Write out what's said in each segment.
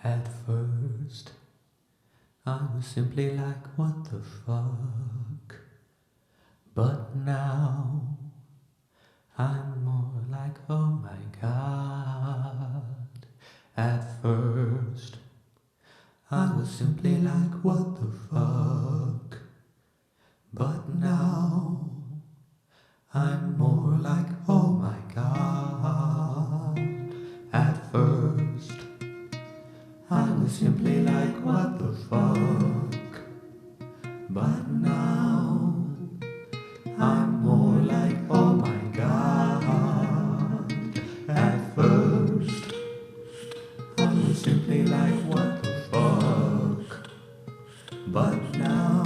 At first, I was simply like, what the fuck? But now, I'm more like, oh my god. At first, I was simply like, what the fuck? But now, I'm more like, oh my god. At first, I was simply like, what the fuck? But now, I'm more like, oh my god. At first, I was simply like, what the fuck? But now,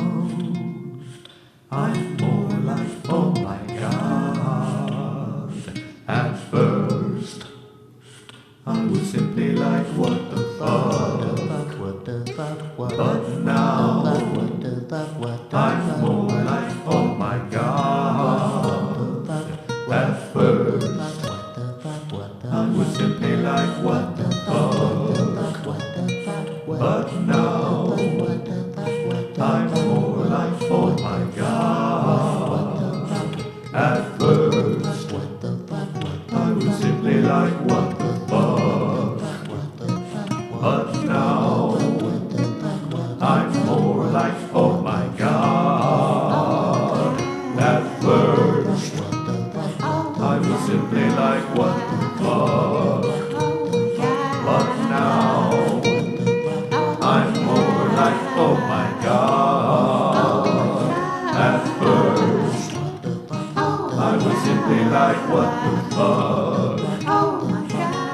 I'm more like, oh my god. At first, I was simply like, what the fuck? But now, I'm more like, oh my god. At first, I was simply like, what the fuck? But now, I'm more like, oh my god. At first, I was simply like, what the fuck? But now, I'm more like, oh my god. At first, I was simply like, what the fuck? But now, I'm more like, oh my god. At first, I was simply like, what the fuck?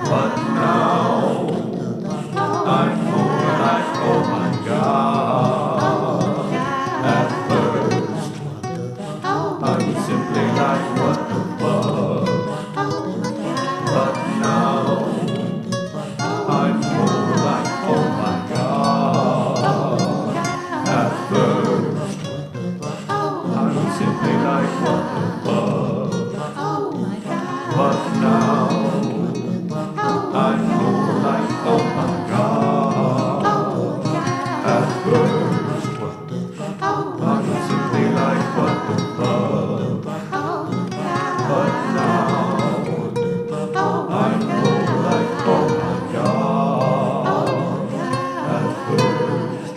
But now, I'm more like, oh my god. At first, I was simply like, what the fuck? But now, I'm more like, oh my god. At first, I was simply like, what the fuck? But now, I'm more like, oh my god. At first, I was simply like, what the fuck? But now, I'm more like, oh my god. At first.